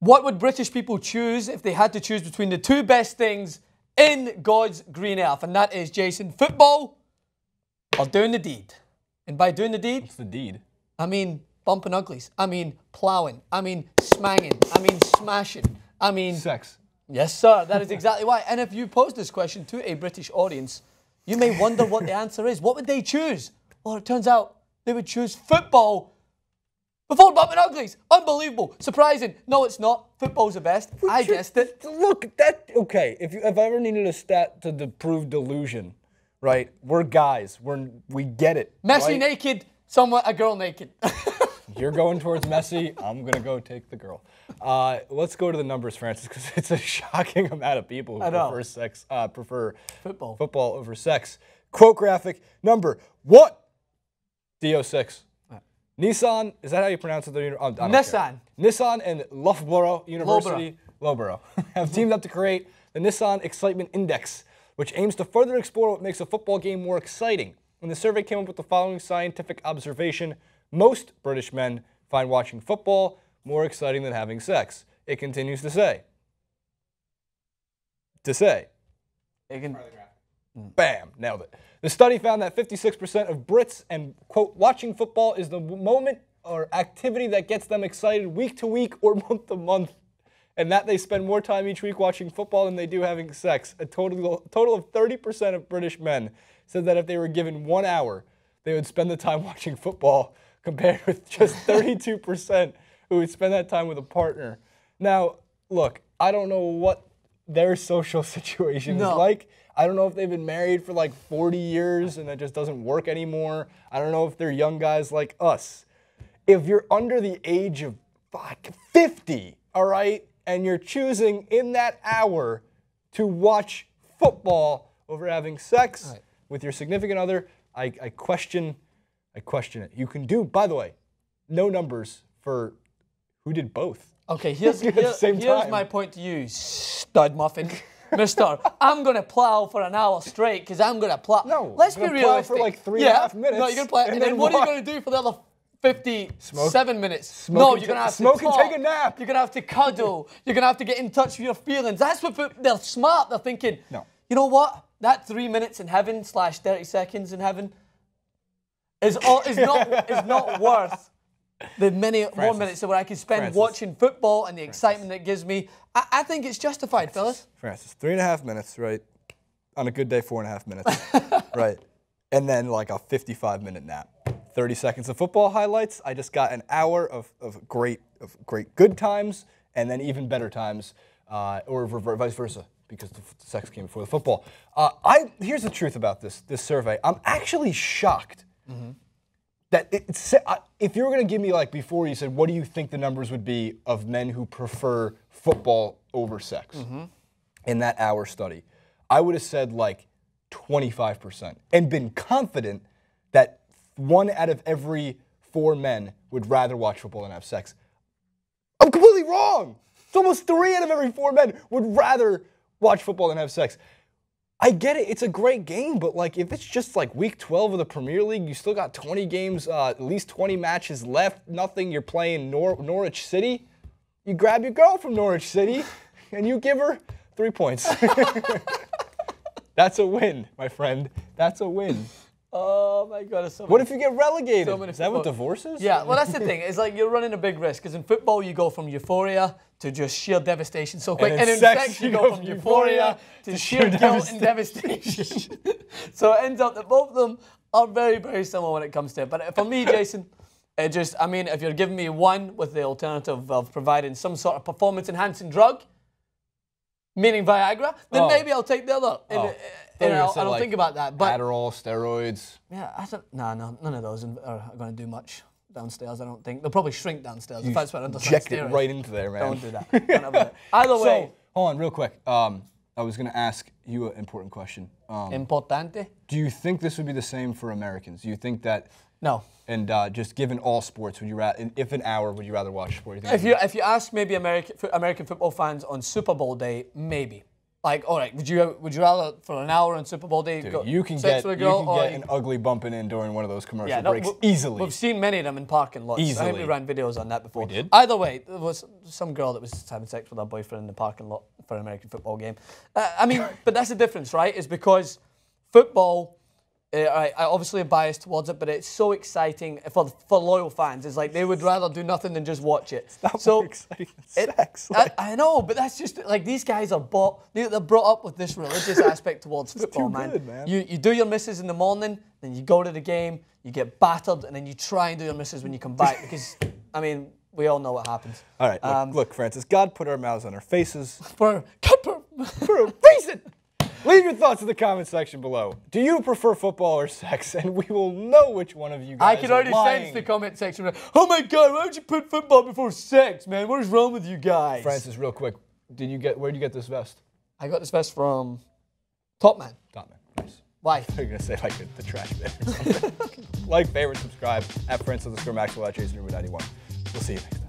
What would British people choose if they had to choose between the two best things in God's green earth? And that is, Jason, football or doing the deed. And by doing the deed... What's the deed? I mean bumping uglies. I mean ploughing. I mean smanging. I mean smashing. I mean... Sex. Yes, sir. That is exactly why. And if you pose this question to a British audience, you may wonder what the answer is. What would they choose? Well, it turns out they would choose football before bumping uglies. Unbelievable. Surprising. No, it's not. Football's the best. I guessed it. Look, okay, if I ever needed a stat to prove delusion, right? We're guys. We get it. Messi right? naked, somewhat a girl naked. You're going towards Messi. I'm going to go take the girl. Let's go to the numbers, Francis, because it's a shocking amount of people who prefer football over sex. Quote graphic number 1. DO6. Nissan, is that how you pronounce it? Nissan. Nissan and Loughborough University, Loughborough, have teamed up to create the Nissan Excitement Index, which aims to further explore what makes a football game more exciting. And the survey came up with the following scientific observation: most British men find watching football more exciting than having sex. It continues to say. Bam, nailed it. The study found that 56% of Brits and, quote, watching football is the moment or activity that gets them excited week to week or month to month, and that they spend more time each week watching football than they do having sex. A total of 30% of British men said that if they were given 1 hour, they would spend the time watching football, compared with just 32% who would spend that time with a partner. Now, look, I don't know what their social situation is like. I don't know if they've been married for like 40 years and that just doesn't work anymore. I don't know if they're young guys like us. If you're under the age of 50, all right, and you're choosing in that hour to watch football over having sex with your significant other, I question it. You can do, by the way, no numbers for who did both. Okay, here's my point to you, stud muffin. Mister, I'm going to plow for an hour straight because I'm going to plow. No, let's be realistic. For like 3.5 minutes. No, you're going to plow. And then what are you going to do for the other 57 minutes? You're going to have to smoke and take a nap. You're going to have to cuddle. You're going to have to get in touch with your feelings. That's what they're smart. They're thinking, you know what? That 3 minutes in heaven / 30 seconds in heaven is not worth the many more minutes where I can spend watching football and the excitement that it gives me. I think it's justified, fellas. Francis, 3.5 minutes, right? On a good day, 4.5 minutes, right? And then like a 55-minute nap. 30 seconds of football highlights. I just got an hour of great good times, and then even better times, or vice versa, because the sex came before the football. Here's the truth about this survey. I'm actually shocked. That if you were going to give me, like, before you said, what do you think the numbers would be of men who prefer football over sex in that hour study, I would have said like 25% and been confident that 1 out of every 4 men would rather watch football than have sex. I'm completely wrong. It's almost 3 out of every 4 men would rather watch football than have sex. I get it, it's a great game, but like if it's just like week 12 of the Premier League, you still got 20 games, at least 20 matches left, nothing, you're playing Norwich City, you grab your girl from Norwich City and you give her 3 points. That's a win, my friend. That's a win. Oh my God. What if you get relegated? Is that what divorce is? Yeah, well that's the thing. It's like you're running a big risk because in football you go from euphoria to just sheer devastation so quick. And in sex you go from euphoria to sheer guilt and devastation. So it ends up that both of them are very, very similar when it comes to it. But for me, Jason, I mean, if you're giving me one with the alternative of providing some sort of performance-enhancing drug, meaning Viagra, then maybe I'll take the other. I don't think about that. But Adderall, steroids. Yeah, none of those are going to do much downstairs, I don't think. They'll probably shrink downstairs. If that's what I understand. Inject it right into there, man. Don't do that. Don't have that. Either way. So, hold on, real quick. I was going to ask you an important question. Importante? Do you think this would be the same for Americans? Do you think that... No. And just given all sports, would you if an hour, would you rather watch sport? If you ask maybe American football fans on Super Bowl day, maybe. Like, all right, would you rather for an hour on Super Bowl day Dude, go you can sex get with a girl, an ugly bumping in during one of those commercial Yeah, no, breaks easily. We've seen many of them in parking lots. I think Easily. we ran videos on that before. We did? Either way, there was some girl that was having sex with her boyfriend in the parking lot for an American football game. I mean, but that's the difference, right? Is because football, I obviously am biased towards it, but it's so exciting for loyal fans. It's like they would rather do nothing than just watch it. It's not more exciting than sex. I know, but that's just like these guys are they're brought up with this religious aspect towards football, man. You do your misses in the morning, then you go to the game, you get battered, and then you try and do your misses when you come back because, I mean, we all know what happens. All right, look, Francis, God put our mouths on our faces. For a reason. Leave your thoughts in the comment section below. Do you prefer football or sex? And we will know which one of you guys I can already sense the comment section. Oh my God, why would you put football before sex, man? What is wrong with you guys? Francis, real quick, where'd you get this vest? I got this vest from Top Man. Top Man, nice. Why? You're gonna say like the trash bin or something. Like, favorite, subscribe, @Francis_Maxwell, @JasonRuben91. We'll see you next time.